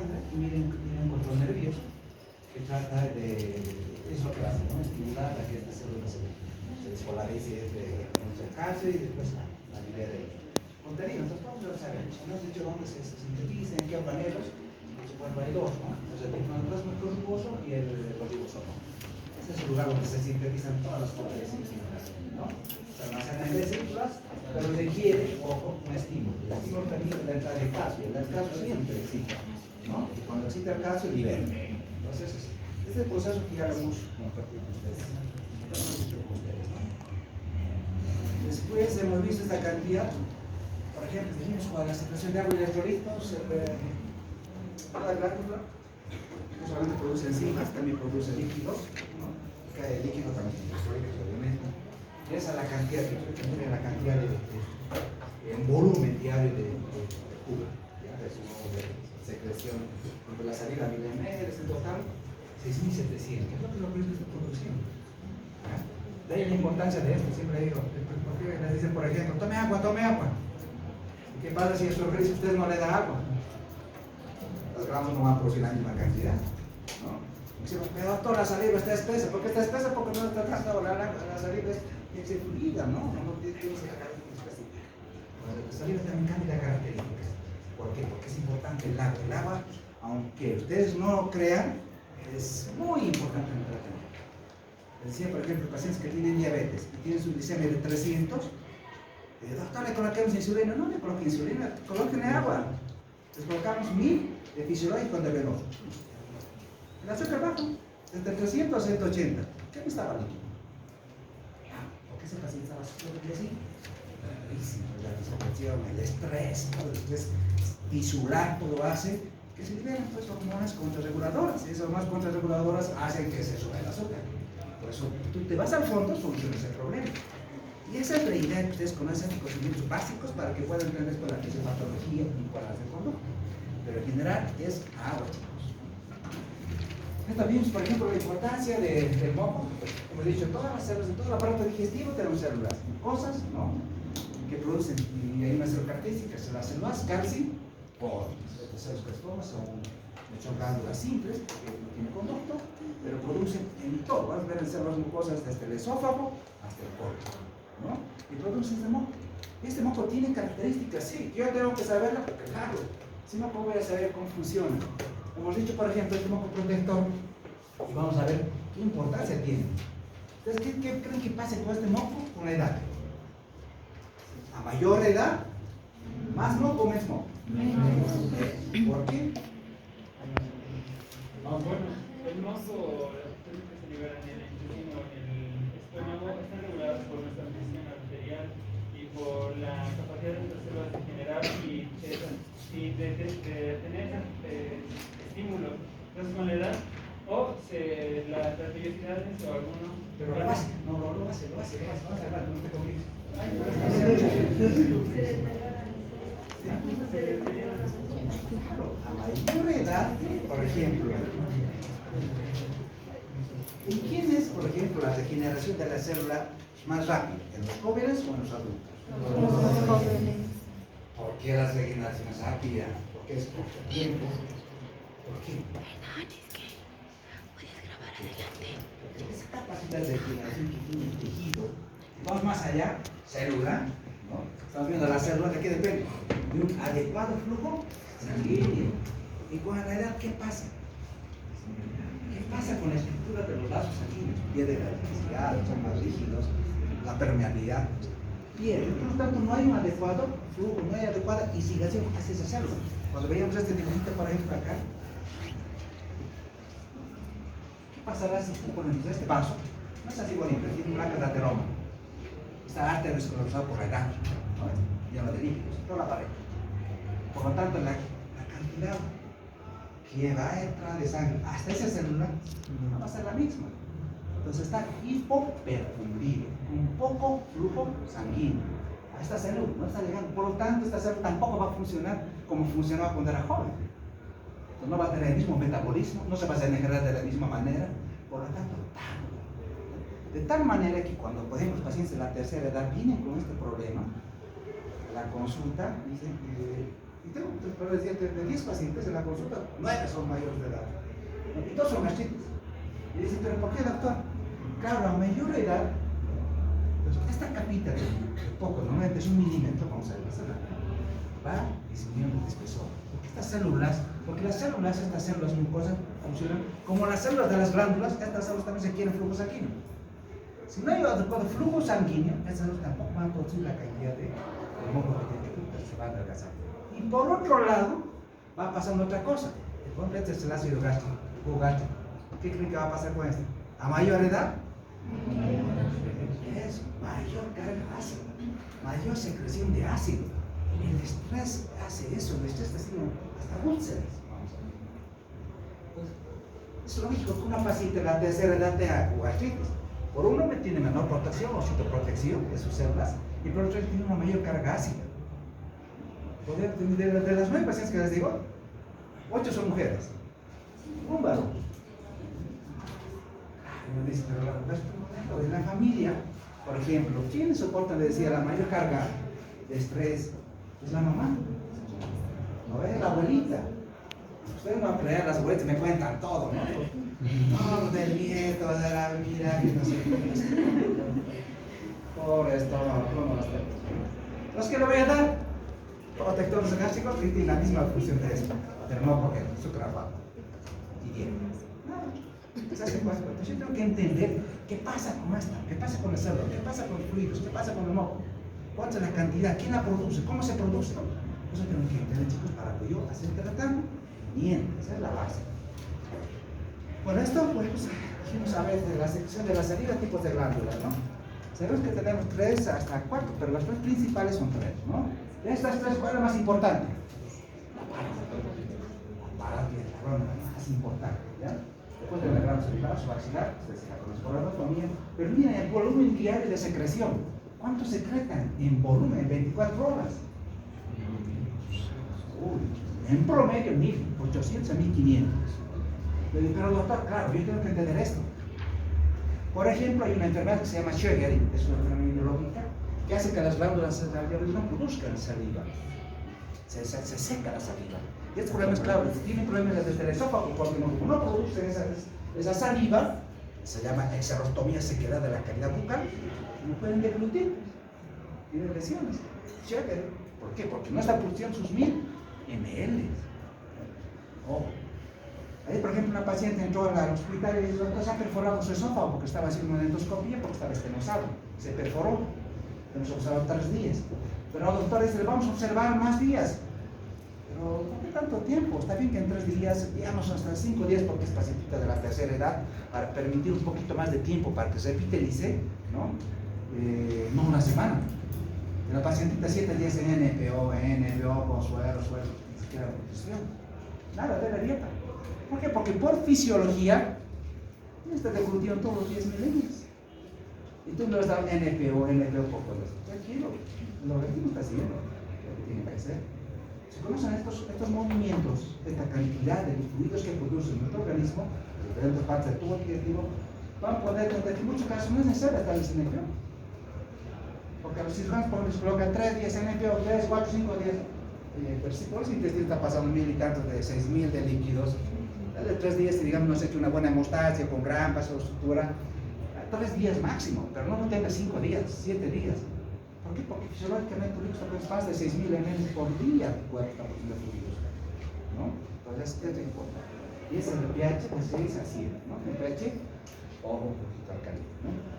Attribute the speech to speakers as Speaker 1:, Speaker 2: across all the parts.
Speaker 1: sangre y miren un control nervioso que trata de, es lo que hace, ¿no? Estimular a que estas células se despolarice entre el calcio y después la libere contenido. Entonces vamos a saber, no has dicho dónde se sintetiza, en qué organelos. Bueno, hay dos, ¿no? Es el plasma corposo y el ribosomo. Ese es el lugar donde se sintetizan todas las proteínas, ¿no? Se almacenan en las células, pero requiere, ojo, un estímulo. El estímulo también es la entrada de calcio. El calcio siempre excita, ¿no? Y cuando excita el calcio, libera. Entonces, este es el proceso que ya lo hemos compartido con ustedes. ¿No? Después hemos visto esta cantidad, por ejemplo, dijimos con la secreción de agua y electrolitos, cada glándula no solamente produce enzimas, también produce líquidos, ¿no? Cada líquido también tiene sólidos, obviamente. Y esa es la cantidad, la cantidad en volumen diario de Cuba, ¿ya? Es un modo de secreción. Porque la salida 1000 ml es en total 6700, que es lo que produce esta producción. ¿Ya? De ahí la importancia de esto, siempre digo, porque les dicen, por ejemplo, tome agua, tome agua. ¿Y qué pasa si a su organismo usted no le da agua? Los gramos no van a producir la misma cantidad, ¿no? Decimos, pero doctor, la saliva está espesa. ¿Por qué está espesa? Porque no está tratando la saliva es fluida, ¿no? No tiene esa característica específica. La saliva también cambia de características. ¿Por qué? Porque es importante el agua. El agua, aunque ustedes no lo crean, es muy importante en el tratamiento. Les decía, por ejemplo, pacientes que tienen diabetes y tienen su glicemia de 300, doctor, ¿le coloquemos insulina? No le coloquen insulina, colóquenle agua. Les colocamos 1000 de fisiológico de venoso. El azúcar bajo, entre 300 a 180. ¿Qué me estaba líquido? ¿Por qué ese paciente estaba súper así? La desesperación, el estrés, todo el estrés tisular, todo hace que se liberen pues hormonas contrarreguladoras. Y esas hormonas contrarreguladoras hacen que se suba el azúcar. Por eso tú te vas al fondo, solucionas el problema. Y esa es la idea que ustedes conocen los conocimientos básicos para que puedan entender esto de la fisiopatología y cuál es el conducto. Pero en general es agua, chicos. Esta vimos, por ejemplo, la importancia del moco. Como he dicho, todas las células, en todo el aparato digestivo tenemos células mucosas, ¿no? Que producen, y hay una célula característica, las células calci, por las células crestomas son, de hecho, glándulas simples, porque no tienen conducto, pero producen en todo. Vas a ver en células mucosas desde el esófago hasta el colon, ¿no? Y producen este moco. Este moco tiene características, sí, yo tengo que saberla porque claro. Si no, ¿cómo voy a saber cómo funciona? Hemos dicho, por ejemplo, este moco protector, y vamos a ver qué importancia tiene. Entonces, ¿qué creen que pase con este moco? Con la edad. A mayor edad, más moco o menos moco. ¿Por qué?
Speaker 2: Bueno, el moco, las sustancias que se liberan en el intestino, en el estómago, están reguladas por nuestra presión arterial y por la capacidad de nuestras células de generar y de tener estímulos. Entonces, con la edad, o las vellosidades o alguno.
Speaker 1: Pero lo hace, lo hace, vamos a hablar, no te compliques. A mayor edad, por ejemplo, ¿en quién es, por ejemplo, la regeneración de la célula más rápida? ¿En los jóvenes o en los adultos?
Speaker 3: Los jóvenes.
Speaker 1: ¿Por qué la regeneración es rápida? Porque es poco tiempo. ¿Por qué?
Speaker 3: Puedes grabar adelante.
Speaker 1: Esa capacidad de regeneración que tiene el tejido, vamos más allá, célula, ¿no? Estamos viendo la célula, ¿de qué depende? De un adecuado flujo sanguíneo. Y con la edad, ¿qué pasa? ¿Qué pasa con la estructura de los vasos sanguíneos? Pierde la elasticidad, son más rígidos, la permeabilidad pierde. Por lo tanto, no hay un adecuado flujo, no hay adecuada irrigación hacia esa célula. Cuando veíamos este dibujito, por ejemplo, acá, ¿qué pasará si tú pones este vaso? No es así bonito, tiene una placa de ateroma. Está arteriosclerosado por la edad, ¿no? Lleno de líquidos, toda la pared. Por lo tanto, la cantidad que va a entrar de sangre hasta esa célula no va a ser la misma. Entonces está hipoperfundido, con poco flujo sanguíneo. A esta célula no está llegando. Por lo tanto, esta célula tampoco va a funcionar como funcionaba cuando era joven. Entonces no va a tener el mismo metabolismo, no se va a generar de la misma manera. Por lo tanto, de tal manera que cuando, por ejemplo, los pacientes de la tercera edad vienen con este problema, la consulta, dicen, Y tengo, para decirte, de 10 pacientes en la consulta, 9 son mayores de edad. Y 2 son gastritis. Y dicen, ¿pero por qué, doctor? Claro, a mayor edad, pues esta capita de poco, normalmente es 1 milímetro, vamos a ver, va disminuyendo de espesor. Porque las células, estas células mucosas, funcionan como las células de las glándulas, estas células también se quieren flujo sanguíneo. Si no hay adecuado flujo sanguíneo, estas células tampoco van a producir la cantidad de moco que tiene que se va a adelgazar. Y por otro lado, va pasando otra cosa. Por ejemplo, este es el ácido gástrico, jugo gástrico. ¿Qué creen que va a pasar con esto? A mayor edad, es mayor carga ácida, mayor secreción de ácido. El estrés hace eso, el estrés está haciendo hasta úlceras. Pues, es lógico que una paciente de la tercera edad tenga gastritis. Por uno tiene menor protección o citoprotección de sus células, y por otro tiene una mayor carga ácida. De las 9 pacientes que les digo, 8 son mujeres, 1 varón. Me dice, pero de la familia, por ejemplo, ¿quiénes soportan, le decía, la mayor carga de estrés? Es la mamá, no es la abuelita. Ustedes no van a creer, las abuelitas me cuentan todo, ¿no? No, del nieto, de la vida, que no sé qué. Por esto, no los tengo. Los que le voy a dar, protectores gástricos, que tienen la misma función de esto, pero no porque su trabajo. Y bien. Entonces yo tengo que entender qué pasa con esta, qué pasa con el cerebro, qué pasa con los fluidos, qué pasa con el moco. ¿Cuánta es la cantidad? ¿Quién la produce? ¿Cómo se produce? Eso tengo que entender, chicos, para que yo hacer tratando bien. Esa es la base. Bueno, esto pues dijimos a veces de la sección de la saliva, tipos de glándulas, ¿no? Sabemos que tenemos 3 hasta 4, pero las 3 principales son 3, ¿no? De estas 3, ¿cuál es la más importante? La parátida, la glándulas más importante, ¿ya? Después de la glándula salivar, su axilar, ustedes se la conocen por la anatomía, pero miren el volumen diario de secreción. ¿Cuánto secretan en volumen en 24 horas? En promedio 1.800 a 1.500. Pero doctor, claro, yo tengo que entender esto. Por ejemplo, hay una enfermedad que se llama Sjögren, es una enfermedad inmunológica, que hace que las glándulas salivales no produzcan saliva. Se seca la saliva. Y este problema es claro, tienen problemas desde el esófago, porque no producen esa saliva, se llama exerostomía, sequedad de la cavidad bucal, no pueden deglutir, tienen lesiones. Sjögren. ¿Por qué? Porque no está produciendo sus 1000 ml. Oh. Ahí, por ejemplo, una paciente entró al hospital y dijo, doctor, se ha perforado su esófago porque estaba haciendo una endoscopía, porque estaba estenosado. Se perforó. Hemos observado 3 días. Pero doctor dice, vamos a observar más días. Pero, ¿por qué tanto tiempo? Está bien que en 3 días, digamos hasta 5 días, porque es pacientita de la tercera edad, para permitir un poquito más de tiempo para que se epitelice, ¿no? No una semana. La pacientita 7 días en NPO, con suero, ni siquiera nutrición. Nada de la dieta. ¿Por qué? Porque por fisiología está deglutiendo todos los 10 milenios. Y tú no has dado NPO poco. Tranquilo, el organismo está haciendo lo que tiene que hacer. Si conocen estos movimientos, esta cantidad de fluidos que produce nuestro organismo, diferentes partes del tubo digestivo, van a poder detectar en muchos casos no es necesario estar en NPO. Porque a los cirujanos les colocan 3 días NPO, 3, 4, 5 días. Pero si por ese intestino está pasando 1000 y tantos de 6000 de líquidos, dale 3 días y digamos no has hecho una buena hemostasia con grampas o sutura, 3 días máximo, pero no tenga 5 días, 7 días. ¿Por qué? Porque fisiológicamente tu líquido es más de 6000 ml por día tu cuerpo está produciendo fluidos, ¿no? Entonces esto es importante. Y es el pH de 6 a 7, ¿no? El pH, ojo, un poquito alcalino, ¿no?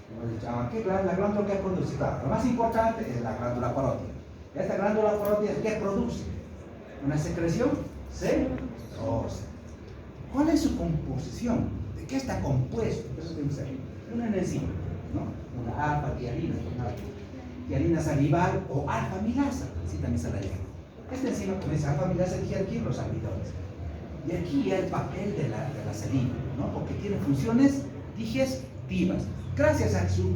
Speaker 1: Hemos dicho, ¿qué la glándula que produce? Claro, lo más importante es la glándula parótida. Esta glándula parótida, ¿qué produce? Una secreción serosa. ¿Cuál es su composición? ¿De qué está compuesto? Eso tenemos aquí. Una enzima, ¿no? Una alfa-tialina, tialina salival o alfa-milasa, así también se la llama. Esta enzima con esa alfa-milasa digiere aquí los almidones. Y aquí el papel de la saliva, ¿no? Porque tiene funciones digestivas, gracias a su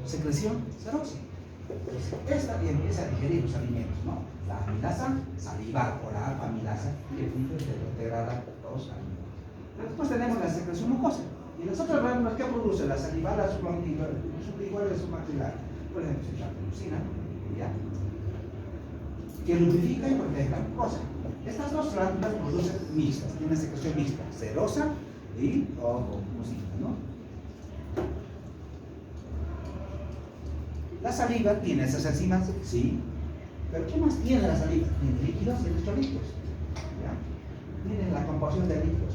Speaker 1: secreción serosa. Esta empieza a digerir los alimentos, ¿no? La amilasa salival o la alfa-amilasa que degrada los alimentos. Después tenemos la secreción mucosa. Y las otras glándulas que produce la salival, la sublingual y la submaxilar. Por ejemplo, la glucina, ¿ya? que lubrifica y protege la mucosa. Estas dos glándulas producen mixtas, tienen secreción mixta, serosa y mucina, ¿no? La saliva tiene esas enzimas, sí, pero ¿qué más tiene la saliva? Tiene líquidos y electrolitos, ¿ya? Miren la composición de líquidos.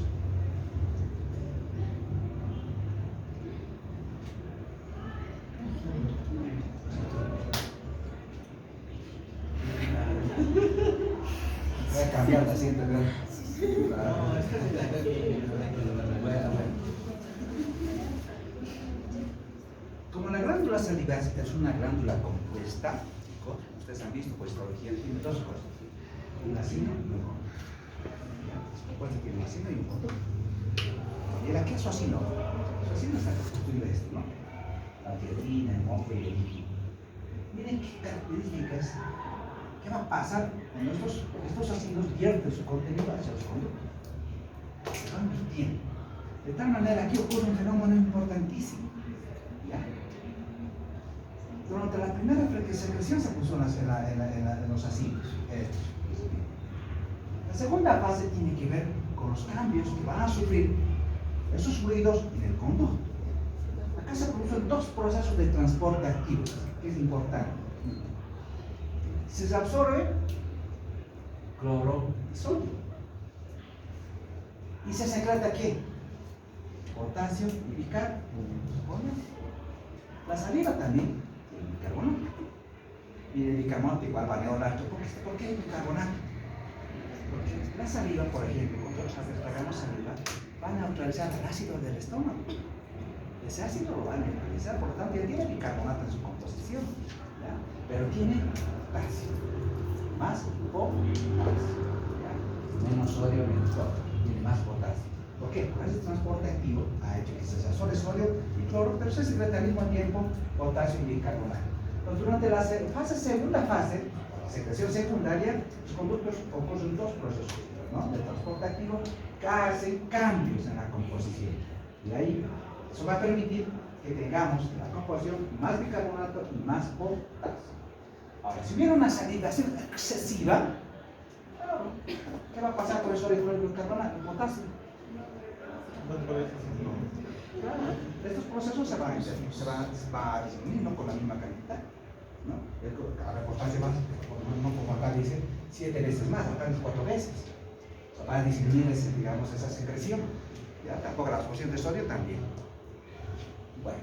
Speaker 1: Voy a cambiar de asiento, creo. Como la glándula salivar es una glándula compuesta, ustedes han visto, pues histología tiene dos cosas: un acino y un conducto. Después tiene un acino y un conducto. ¿Y el qué es su acino? Su acino está constituido de esto, ¿no? La tiretina, el moco y el líquido. Miren qué características. ¿Qué va a pasar cuando estos ácidos vierten su contenido hacia los conductos? Se van virtiendo. De tal manera que ocurre un fenómeno importantísimo. ¿Ya? Durante la primera secreción se puso en los ácidos. La segunda fase tiene que ver con los cambios que van a sufrir esos fluidos en el conducto. Acá se producen dos procesos de transporte activos, que es importante. Se absorbe cloro y sodio. ¿Y se secreta qué? Potasio y bicarbonato. La saliva también tiene bicarbonato. Y el bicarbonato igual va a neolato. ¿Por qué hay bicarbonato? Porque la saliva, por ejemplo, cuando nosotros tragamos saliva, va a neutralizar el ácido del estómago. Ese ácido lo va a neutralizar, por lo tanto ya tiene bicarbonato en su composición, ¿ya? Pero tiene potasio, más potasio, ¿ya? Menos sodio, menos cloro, tiene más potasio. ¿Por qué? Porque ese transporte activo ha hecho que se absorbe sodio y cloro, pero se secreta al mismo tiempo potasio y bicarbonato. Entonces, durante la segunda fase, la secreción secundaria, los conductos ocurren dos procesos, ¿no? De transporte activo que hacen cambios en la composición. Y ahí, eso va a permitir que tengamos en la composición más bicarbonato y más potasio. Ahora, si hubiera una salivación excesiva, ¿qué va a pasar con el sodio y con el bicarbonato, el potasio? Estos procesos se van a disminuir, no con la misma cantidad, ¿no? La potasio más, no como acá dice, 7 veces más, acá es 4 veces. O sea, va a disminuir digamos, esa secreción. ¿Ya? Tampoco la absorción de sodio también. Bueno,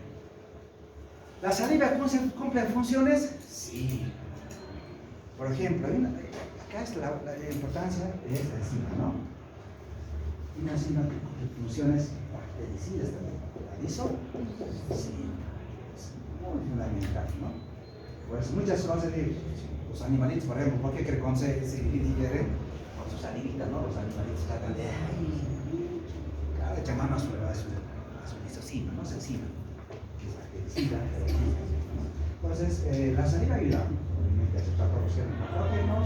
Speaker 1: ¿la saliva cumple funciones? Sí. Por ejemplo, acá es la importancia de esta enzima, ¿no? Una enzima que cumple funciones bactericidas también. ¿La hizo? Sí. Es muy fundamental, ¿no? Pues muchas cosas de los animalitos, por ejemplo, ¿por qué creen que se digieren? Con sus salivitas, ¿no? Los animalitos tratan de echar mano a su lisocima, ¿no? Se encima. Entonces, la saliva ayuda, obviamente, a aceptar corrosión de patógenos,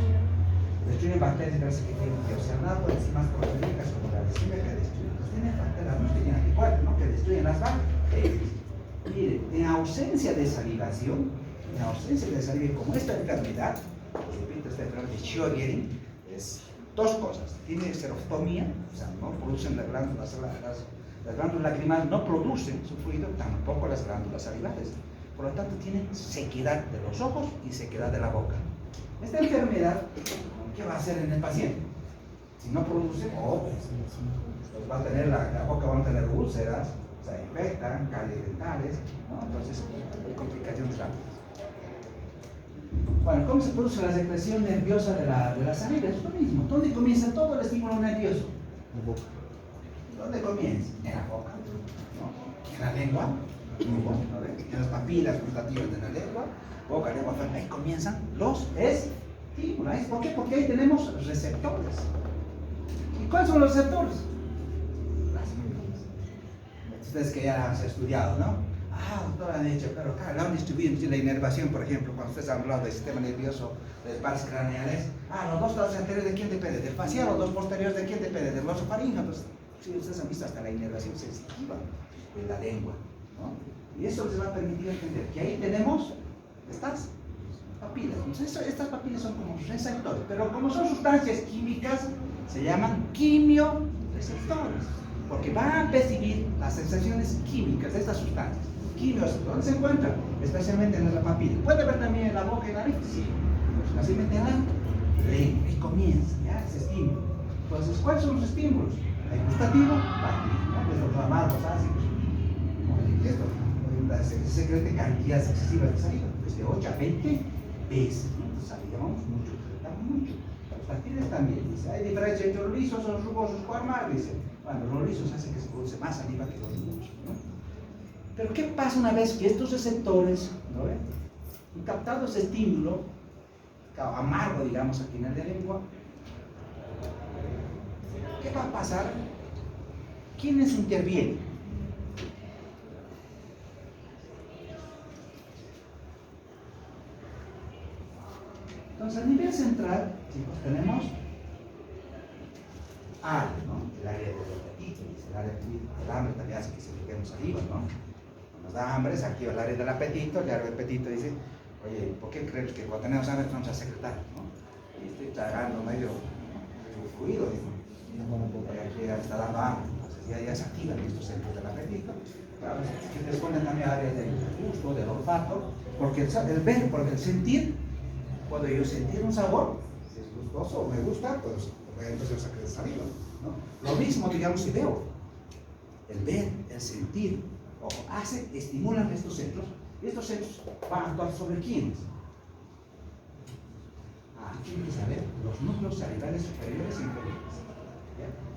Speaker 1: destruye bacterias gracias que tienen deoxanato, enzimas proteínicas como la enzima que destruye. Entonces, tiene bacterias, no tienen anticuerpos, ¿no? Que destruyen las bacterias. Mire, en ausencia de salivación, como esta enfermedad, pues repito, esta enfermedad de Sjögren, es dos cosas. Tiene xerostomía, o sea, no producen las glándulas lacrimales, no producen su fluido, tampoco las glándulas salivares. Por lo tanto, tiene sequedad de los ojos y sequedad de la boca. Esta enfermedad, ¿qué va a hacer en el paciente? Si no produce, pues va a tener la boca, van a tener úlceras, se infectan, caries dentales, ¿no? Entonces, hay complicaciones rápidas. Bueno, ¿cómo se produce la secreción nerviosa de la saliva? Es lo mismo. ¿Dónde comienza todo el estímulo nervioso? ¿Dónde comienza? En la boca, ¿no? En la lengua, en las papilas gustativas de la lengua, boca, lengua, ahí comienzan los estímulos. ¿Por qué? Porque ahí tenemos receptores. ¿Y cuáles son los receptores? Las neuronas. Ustedes que ya han estudiado, ¿no? Doctor, han dicho, pero claro, la han distribuido la inervación, por ejemplo, cuando ustedes han hablado del sistema nervioso, de las pares craneales. Los dos lados anteriores, ¿de quién depende? ¿Del facial? ¿Los dos posteriores, de quién depende? ¿Del oso faríngeo? Pues, sí, ustedes han visto hasta la inervación sensitiva en la lengua, ¿no? Y eso les va a permitir entender que ahí tenemos estas papilas. Entonces, estas papilas son como receptores, pero como son sustancias químicas, se llaman quimioreceptores, porque van a percibir las sensaciones químicas de estas sustancias. ¿Dónde se encuentran? Especialmente en la papila. ¿Puede ver también en la boca y nariz? Sí. Pues fácilmente en la lengua. Y comienza, ¿ya? Ese estímulo. Entonces, ¿cuáles son los estímulos? El gustativo, ¿no? Pues los amargos, ácidos. Se secreta cantidades excesivas de saliva, pues de 8 a 20 veces. ¿No? Salivamos mucho, secretamos mucho. Los papiles también. Dice, hay diferencia entre los lisos, los rugosos o amargos. Dice, bueno, los lisos hacen que se produce más saliva que los rugosos, ¿no? Pero ¿qué pasa una vez que estos receptores, ¿no ven? Han captado ese estímulo amargo, digamos, aquí en el de lengua? ¿Qué va a pasar? ¿Quiénes intervienen? Entonces, a nivel central, chicos, tenemos área, ¿no? El área del apetito, el área del hambre también hace que se fiquemos saliva, ¿no? Nos da hambre, se activa el área del apetito, el área del apetito dice, oye, ¿por qué crees que cuando tenemos hambre vamos a secretar, ¿no? Y estoy tragando medio fluido, digo, aquí está dando hambre, entonces ya se activan estos centros del apetito, claro, que responden también al área del gusto, del olfato, porque el ver, porque el sentir, cuando yo sentir un sabor, si es gustoso o me gusta, pues entonces yo saqué de saliva, ¿no? Lo mismo, digamos, si veo, el ver, el sentir, ojo, estimulan estos centros, y estos centros van a actuar sobre quiénes. Tienen que saber los núcleos salivales superiores e inferiores.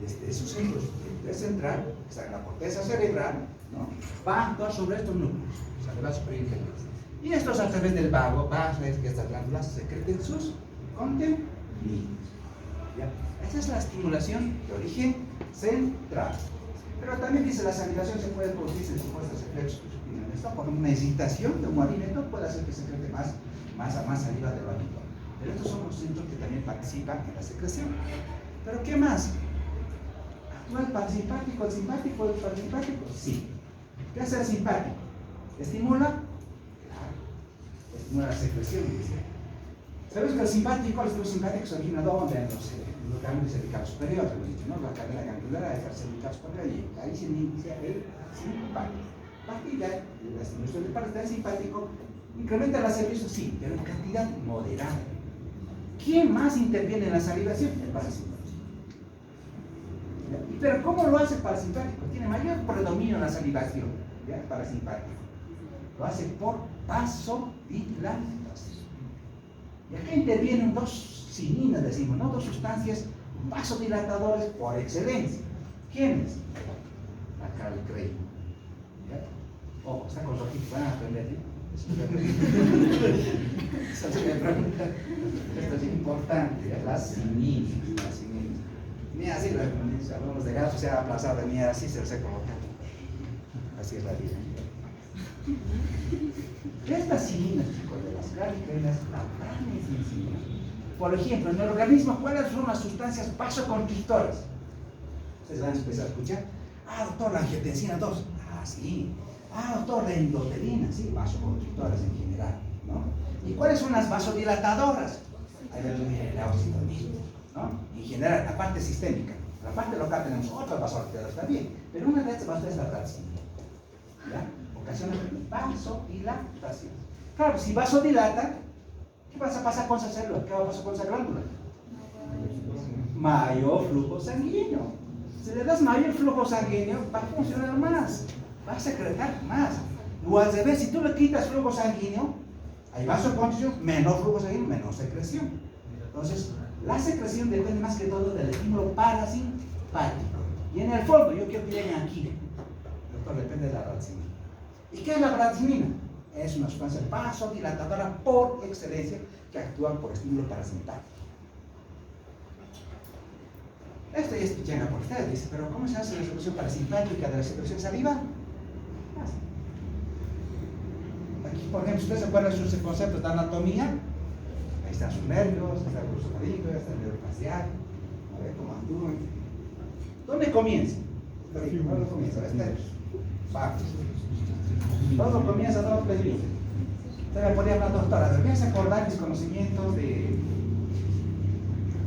Speaker 1: Desde esos centros, el central, que está en la corteza cerebral, ¿no? Va a actuar sobre estos núcleos salivales superiores e inferiores. Y estos a través del vago, va a hacer que estas glándulas secreten sus contenidos. Esa es la estimulación de origen central. Pero también dice la salivación se puede producir en supuestos efectos superiores. Esto por una excitación de un alimento puede hacer que secrete más saliva de lo habitual. Pero estos son los centros que también participan en la secreción. ¿Pero qué más? ¿Actúa el parasimpático, el simpático, el parasimpático? Sí. ¿Qué hace el simpático? ¿Estimula? Estimula la secreción. ¿Sabes que el simpático, el flujo simpático se origina donde? En los ganglios cervicales superiores, ¿no? La cadena glandular es la cervical superior y ahí se inicia el simpático. A partir de la estimulación del parasimpático simpático incrementa la secreción, sí, pero en cantidad moderada. ¿Quién más interviene en la salivación? El parasimpático. Pero ¿cómo lo hace el parasimpático? Tiene mayor predominio en la salivación, ¿ya? El parasimpático. Lo hace por vasodilatación. Y acá intervienen dos sininas, decimos, ¿no? Dos sustancias vasodilatadoras por excelencia. ¿Quiénes? La calcreína. Ojo, está con rojitos, van a aprender, ¿sí? Esto es importante, las sininas. Mira, así hablamos de gatos, se ha aplazado de mí, así se los he colocado. Así es la vida. Estas sininas, chicos, de las calcreínas, la transmisión. Por ejemplo, en el organismo, ¿cuáles son las sustancias vasoconstrictoras? Ustedes van a empezar a escuchar. Doctor, la angiotensina 2. Sí. Doctor, la endotelina, sí, vasoconstrictoras en general, ¿no? ¿Y cuáles son las vasodilatadoras? La oxitocina, ¿no? En general, la parte sistémica. La parte local tenemos otras vasodilatadoras también, pero una de estas vasodilatadoras es la transmisión. ¿Ya? Ocasiona vasodilatación. Claro, si vasodilata, ¿qué va a pasar con esa célula? ¿Qué va a pasar con esa glándula? Mayor flujo sanguíneo. Si le das mayor flujo sanguíneo, va a funcionar más. Va a secretar más. O al revés, si tú le quitas flujo sanguíneo, hay vasoconstricción, menor flujo sanguíneo, menor secreción. Entonces, la secreción depende más que todo del estímulo parasimpático. Y en el fondo, yo quiero que lleguen aquí. Doctor, depende de la bradicimina. ¿Y qué es la bradicimina? Es una sustancia vasodilatadora por excelencia que actúa por estímulo parasimpático. Esto ya es pichanga por ustedes, dice, pero ¿cómo se hace la secreción parasimpática de la secreción saliva? Aquí, por ejemplo, ustedes se acuerdan de sus conceptos de anatomía. Ahí están sus nervios, está el curso faríngeo, está el nervio facial. A ver cómo actúan. ¿Dónde comienza? ¿Dónde comienza? Todo comienza, ¿dónde comienza? Entonces me podía hablar, doctora, debías acordar mis conocimientos de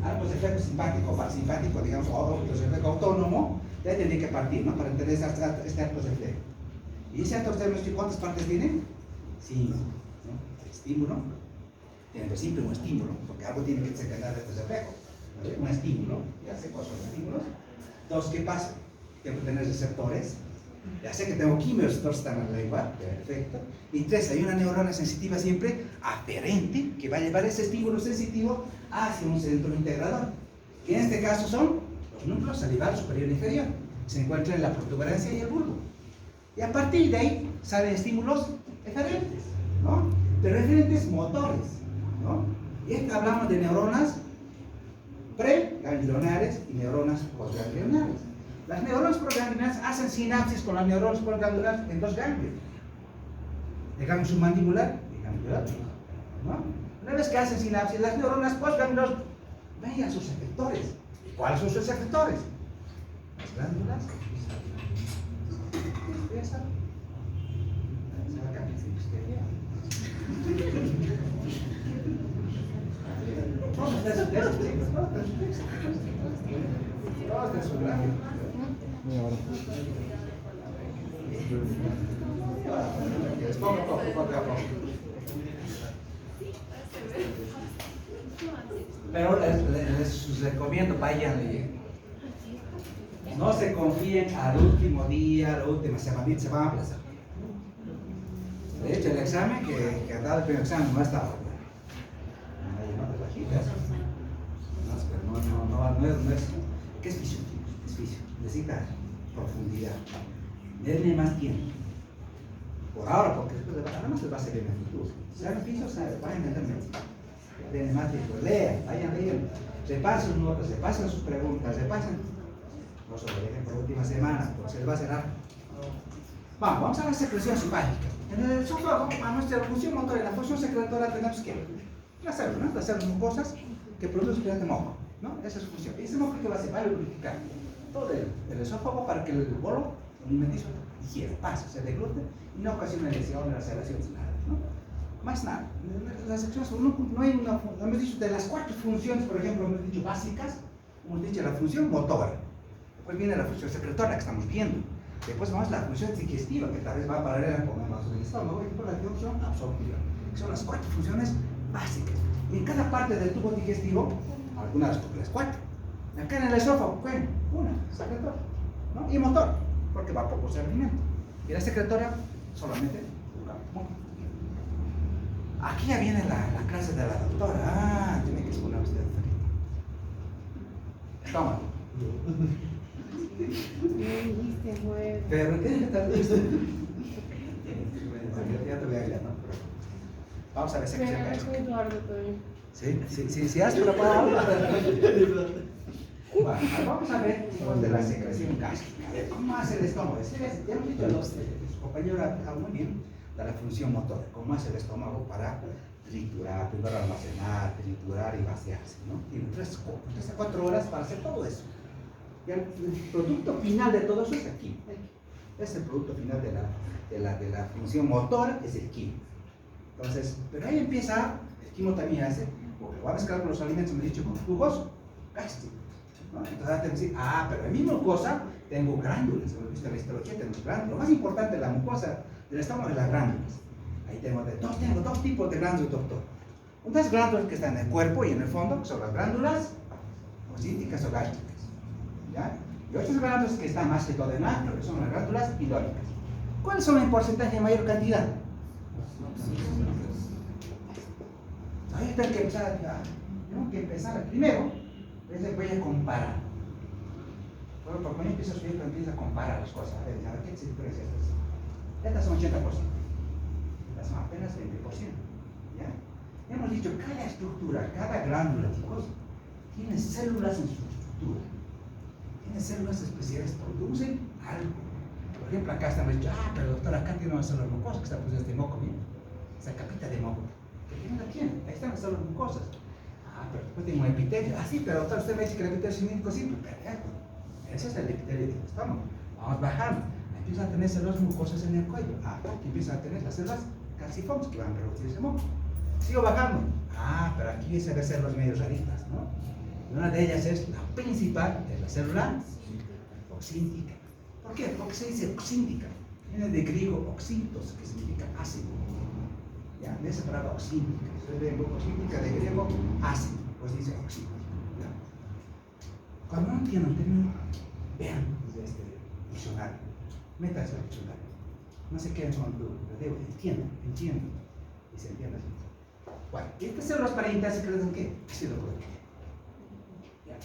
Speaker 1: algo de efecto simpático, parasimpático, digamos, o de efecto autónomo, ya tendría que partir, ¿no? Para entender este acto de fe. Y ese acto de fe, ¿cuántas partes tiene? 5, ¿no? Estímulo, tiene que ser siempre un estímulo, porque algo tiene que secretar de este efecto. ¿Vale? Un estímulo, ya sé cuáles son los estímulos. 2, ¿qué pasa? Tengo que tener receptores. Ya sé que tengo quimiorreceptores que están en la lengua, perfecto. Y 3, hay una neurona sensitiva siempre aferente que va a llevar ese estímulo sensitivo hacia un centro integrador. Que en este caso son los núcleos salivar superior e inferior. Se encuentran en la protuberancia y el bulbo. Y a partir de ahí salen estímulos eferentes, ¿no? Pero eferentes motores, ¿no? Y hablamos de neuronas preganglionares y neuronas postganglionares. Las neuronas proganglionares hacen sinapsis con las neuronas postganglionares en 2 ganglios. El ganglio submandibular y el ganglio látigo, ¿no? Una vez que hacen sinapsis, las neuronas postgangliosas ven a sus efectores. ¿Y cuáles son sus efectores? Las glándulas. Esa. Pero les recomiendo, vayan leyendo. No se confíen al último día, a la última semanita, se van a aplazar. De hecho, el examen que ha dado el primer examen no estaba bueno. No es. ¿Qué es fisio? Es fisio. Necesita profundidad. Denle más tiempo. Por ahora, porque después además les va a servir en el futuro. Si saben fisio, van a entender mejor. Denle más tiempo. Lean, vayan leyendo. Repasen sus notas, repasen sus preguntas, repasen. No se lo dejen por última semana, porque se les va a cerrar. Vamos a la secreción simpática. En el esófago, a nuestra función motora y la función secretora tenemos que hacer, ¿no? Hacer mucosas que producen de moco, ¿no? Esa es su función. Y ese moco que va a hacer, va a lubrificar todo el esófago para que el bolo alimenticio digiera, pase, se deglute y no ocasione lesión, laceraciones, nada, ¿no? Más nada. Las secciones, no hay una, hemos dicho de las 4 funciones, por ejemplo, hemos dicho básicas, hemos dicho la función motora, después viene la función secretora que estamos viendo. Después vamos a la función digestiva, que tal vez va a paralela con el vaso del estómago, y por la función absortiva, que son las 4 funciones básicas. Y en cada parte del tubo digestivo, algunas de las 4. Acá en el esófago, bueno, una, secretora, ¿no? Y motor, porque va a proporcionar alimento. Y la secretora, solamente una. Aquí ya viene la clase de la doctora. Ah, tiene que exponer usted. Toma. Pero ¿qué tal esto? Ya te voy a ayudar, ¿no? Vamos a ver si Sí, has preparado. Bueno, vamos a ver de la secreción gástrica. ¿Cómo hace el estómago? Ya hemos dicho los compañeros muy bien de la función motora. ¿Cómo hace el estómago para triturar, primero almacenar, triturar y vaciarse, ¿no? Tiene 3 a 4 horas para hacer todo eso. Y el producto final de todo eso es el quimo. Es el producto final de la función motora, es el quimo. Entonces, pero ahí empieza, el quimo también hace, porque va a mezclar con los alimentos, me he dicho, con jugos gástricos, ¿no? Entonces tengo que decir, pero en mi mucosa tengo glándulas, hemos visto en la histología, tengo glándulas. Lo más importante de la mucosa del estómago es las glándulas. Ahí tengo 2 tipos de glándulas, doctor. Unas glándulas que están en el cuerpo y en el fondo, que son las glándulas ocíticas o gástricas. ¿Ya? Y otras glándulas que están más que todo en macro, que son las glándulas pilóricas. ¿Cuáles son en porcentaje de mayor cantidad? Ahí tengo que empezar, primero, voy a comparar. Porque cuando empiezo a subir, empiezo a comparar las cosas. A ver, ¿qué se diferencia estas? Estas son 80%. Estas son apenas 20%. ¿Ya? Hemos dicho, cada estructura, cada glándula, chicos, tiene células en su estructura. Tiene células especiales, producen algo. Por ejemplo, acá estamos diciendo, pero doctor, acá tiene una célula mucosa que está produciendo este moco, ¿bien? Esa capita de moco. ¿Qué la tiene? Ahí están las células mucosas. Pero después tengo un epitelio. Sí, pero doctor, usted me dice que el epitelio es cilíndrico simple. Perfecto. Ese es el epitelio del estómago. Vamos bajando. Empiezan a tener células mucosas en el cuello. Aquí empiezan a tener las células calciformes que van a reducir ese moco. Sigo bajando. Pero aquí se ven células medio raritas, ¿no? Y una de ellas es la principal, es la célula oxíntica. ¿Por qué? Porque se dice oxíntica. Viene de griego oxíntos, que significa ácido. ¿Ya? De esa palabra oxíntica. Se ve oxíntica de griego ácido, pues dice oxíntica. ¿Ya? Cuando no entiendan el término, vean desde este diccionario. Métanse al diccionario. No se queden con dudas, entiendan. Y se entiendan. Bueno, ¿y estas células parietas se creen en qué? Ácido clorhídrico.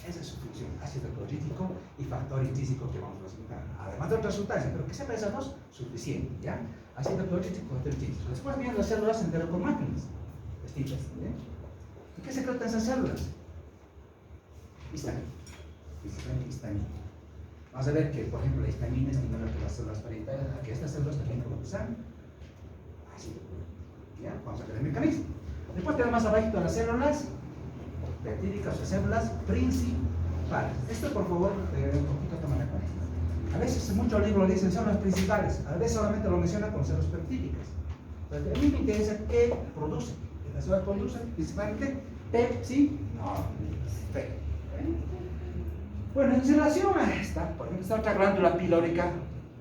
Speaker 1: Esa es su función, ácido clorhídrico y factor intrínseco que vamos a resultar. Además de otras sustancias, pero que sepa esas dos, suficiente, ¿ya? Ácido clorhídrico y factor intrínseco. Después vienen las células enterocromátinas, distintas, ¿ya? ¿Y qué secretan esas células? Histamina. Vamos a ver que, por ejemplo, la histamina estimula que las células parietales, que estas células también producen ácido clorhídrico, ¿ya? Vamos a ver el mecanismo. Después tenemos más abajito las células peptídicas o células principales. Esto, por favor, un poquito tomar en cuenta. A veces en muchos libros dicen células principales, a veces solamente lo mencionan con células peptídicas. Pero a mí me interesa qué producen. Las células producen principalmente P. Bueno, en relación a esta, por ejemplo, esta otra glándula pilórica,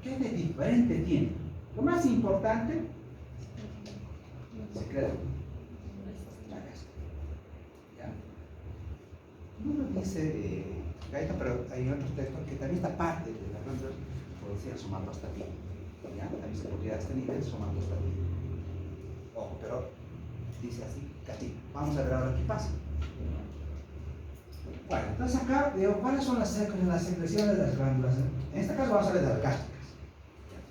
Speaker 1: ¿qué de diferente tiene? Lo más importante, secreta. No lo dice Gaeta, pero hay otros textos que también esta parte de la glándula producía somatostatina. ¿Ya? También se podría a este nivel somatostatina. Ojo, pero dice así, casi. Vamos a ver ahora qué pasa. Bueno, entonces acá veo cuáles son las secreciones de las glándulas. En este caso vamos a ver de las gástricas.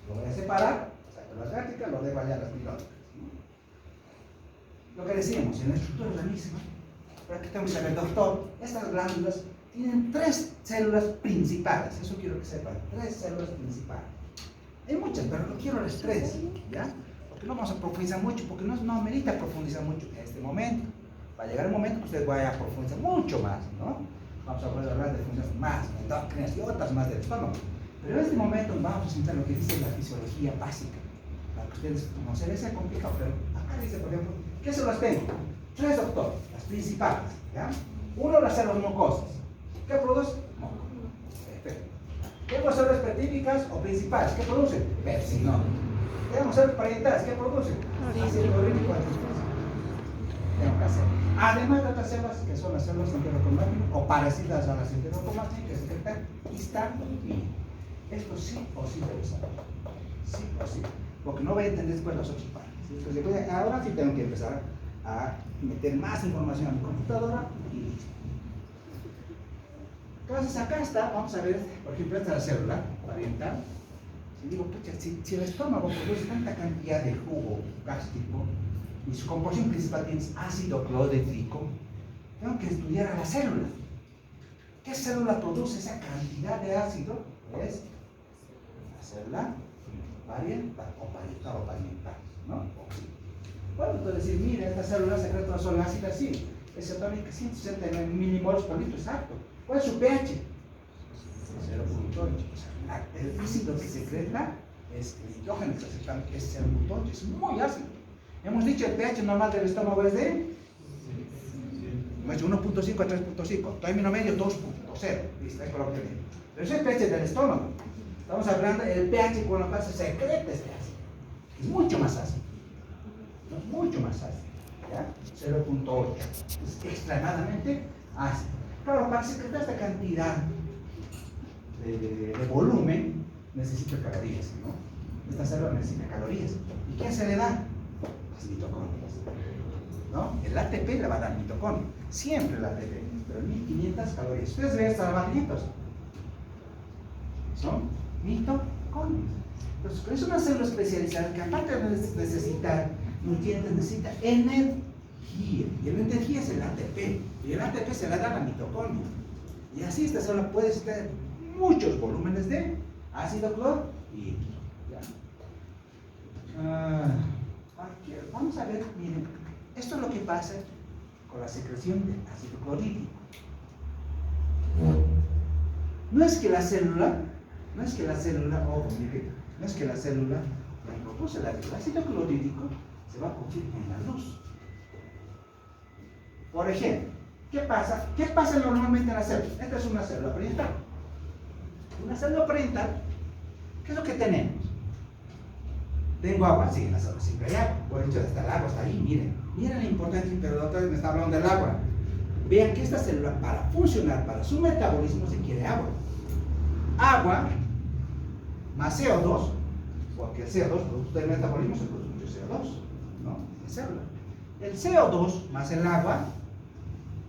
Speaker 1: Lo voy a separar, saco las gástricas, lo dejo allá las pilóricas. Lo que decíamos, en la estructura es la misma. Pero aquí tenemos que ver, doctor, estas glándulas tienen 3 células principales. Eso quiero que sepan, 3 células principales. Hay muchas, pero no quiero las 3, ¿ya? Porque no vamos a profundizar mucho, porque no amerita profundizar mucho en este momento. Va a llegar un momento que ustedes vayan a profundizar mucho más, ¿no? Vamos a poder hablar de funciones más endócrinas y otras más del estómago. Pero en este momento vamos a presentar lo que dice la fisiología básica. Para que ustedes no se les sea complicado, pero acá dice, por ejemplo, ¿qué células tengo? 3, doctor, las principales, ¿ya? 1, las células mucosas. ¿Qué produce? Moco. Perfecto. Tenemos células peptídicas o principales. ¿Qué producen? Pepsinol. Tenemos células parietales. ¿Qué producen? Ácido clorhídrico. Tengo que hacer. Además de otras células que son las células enterocromáticas o parecidas a las enterocromáticas que secretan histamina. Esto sí o sí debe saber. Sí o sí. Porque no voy a entender después las otras partes. Entonces, ahora sí tengo que empezar a meter más información a mi computadora y listo. Entonces acá está, vamos a ver, por ejemplo, esta es la célula parietal. Si digo, pucha, si el estómago produce tanta cantidad de jugo gástrico y su composición principal tiene ácido clorhídrico, tengo que estudiar a la célula. ¿Qué célula produce esa cantidad de ácido? Es la célula parietal o parietal, ¿no? Bueno, entonces decir, mira, esta célula secreta son ácidas, sí, es atómica 169 milimoles por litro, exacto. ¿Cuál es su pH? 0.8. El ácido que secreta es el nitrógeno, que es 0.8, es muy ácido. Hemos dicho el pH normal del estómago es de 1.5 a 3.5, término medio 2.0, ¿viste? Es lo que viene. Pero ese es el pH del estómago. Estamos hablando del pH cuando pasa secreta este ácido, es mucho más ácido. Mucho más ácido, ¿ya? 0.8, es extremadamente ácido. Claro, para secretar esta cantidad de volumen necesita calorías, ¿no? Esta célula necesita calorías. ¿Y quién se le da? Las mitocondrias, ¿no? El ATP le va a dar mitocondria, siempre el ATP, pero 1500 calorías. Ustedes ven estos amarillitos, son mitocondrias. Entonces, es una célula especializada que aparte de necesitar nutrientes, necesita energía. Y la energía es el ATP. Y el ATP se la da a la mitocondria. Y así esta célula puede tener muchos volúmenes de ácido clorhídrico. Vamos a ver, miren, esto es lo que pasa con la secreción de ácido clorhídrico. No es que la célula, ojo, miren, no es que la célula produce el ácido clorhídrico, se va a producir en la luz. Por ejemplo, ¿qué pasa? ¿Qué pasa normalmente en la célula? Esta es una célula parental. Una célula parental, ¿qué es lo que tenemos? ¿Tengo agua? Sí, en la célula siempre hay agua. Por hecho, hasta el agua está ahí, miren. Miren la importancia, pero la otra vez me está hablando del agua. Vean que esta célula, para funcionar, para su metabolismo, se quiere agua. Agua más CO2, porque el CO2, producto del metabolismo, se produce mucho CO2, ¿no? En la célula. El CO2 más el agua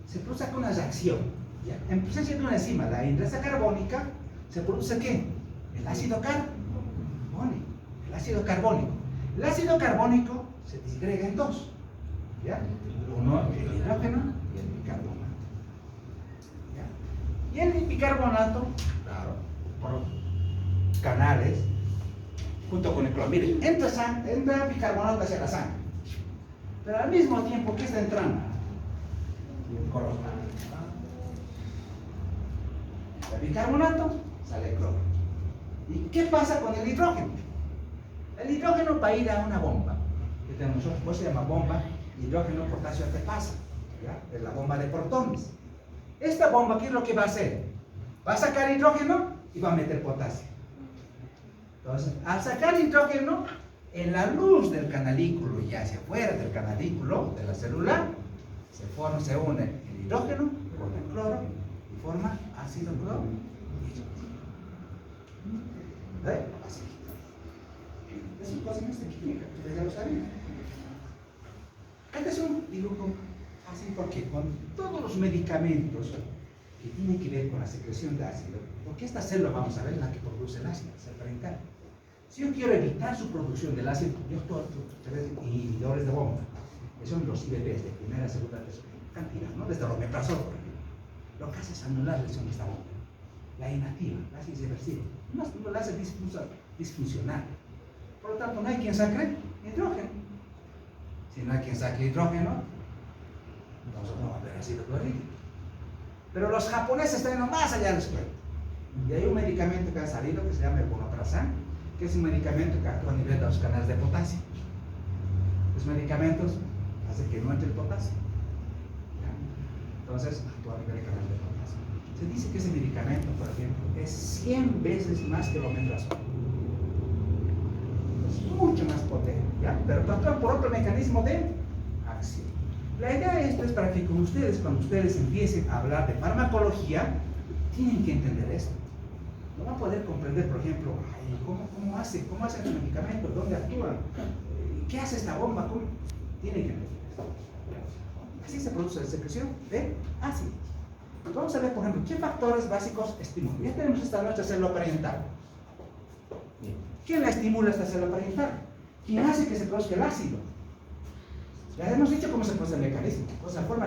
Speaker 1: se produce con una reacción. ¿Ya? En presencia de una enzima, la anhidrasa carbónica, se produce ¿qué? El ácido carbónico. El ácido carbónico. El ácido carbónico se disgrega en dos. ¿Ya? Uno, el hidrógeno y el bicarbonato. ¿Ya? Y el bicarbonato, claro, por canales, junto con el cloro. Miren, entra bicarbonato hacia la sangre. Pero al mismo tiempo, ¿qué está entrando? El cloro. El bicarbonato, sale el cloro. ¿Y qué pasa con el hidrógeno? El hidrógeno va a ir a una bomba que tenemos nosotros, pues se llama bomba hidrógeno potasio antepasa, ¿ya? Es la bomba de protones. Esta bomba, ¿qué es lo que va a hacer? Va a sacar hidrógeno y va a meter potasio. Entonces, al sacar hidrógeno, en la luz del canalículo y hacia afuera del canalículo de la célula, se une el hidrógeno con el cloro y forma ácido clorhídrico. Así. Es un cosa más química, ustedes ya lo saben. Este es un dibujo así porque con todos los medicamentos que tienen que ver con la secreción de ácido, porque esta célula, vamos a ver, es la que produce el ácido, célula parental. Si yo quiero evitar su producción del ácido, yo actúo inhibidores de bomba, que son los IBPs de primera, segunda, tercera cantidad, ¿no? Desde el omeprazol, por ejemplo. Lo que hace es anular la acción de esta bomba. La inactiva, la hace irreversible, no la hace disfuncional. Por lo tanto, no hay quien saque hidrógeno. Si no hay quien saque hidrógeno, entonces no va a haber ácido clorhídrico. Pero los japoneses están yendo más allá del suelo. Y hay un medicamento que ha salido que se llama el vonoprazan, que es un medicamento que actúa a nivel de los canales de potasio. Los medicamentos hacen que no entre el potasio. ¿Ya? Entonces, actúa a nivel de canal de potasio. Se dice que ese medicamento, por ejemplo, es 100 veces más que el omeprazol. Es mucho más potente, ¿ya? Pero actúa por otro mecanismo de acción. La idea de esto es para que con ustedes, cuando ustedes empiecen a hablar de farmacología, tienen que entender esto. No van a poder comprender, por ejemplo, ¿cómo hace el medicamento? ¿Dónde actúa? ¿Qué hace esta bomba? ¿Cómo? Tienen que entender esto. Así se produce la secreción de ácido. Vamos a ver, por ejemplo, qué factores básicos estimulan. Ya tenemos esta nuestra célula parental. ¿Quién la estimula esta célula parental? ¿Quién hace que se produzca el ácido? Ya hemos dicho cómo se produce el mecanismo, pues la forma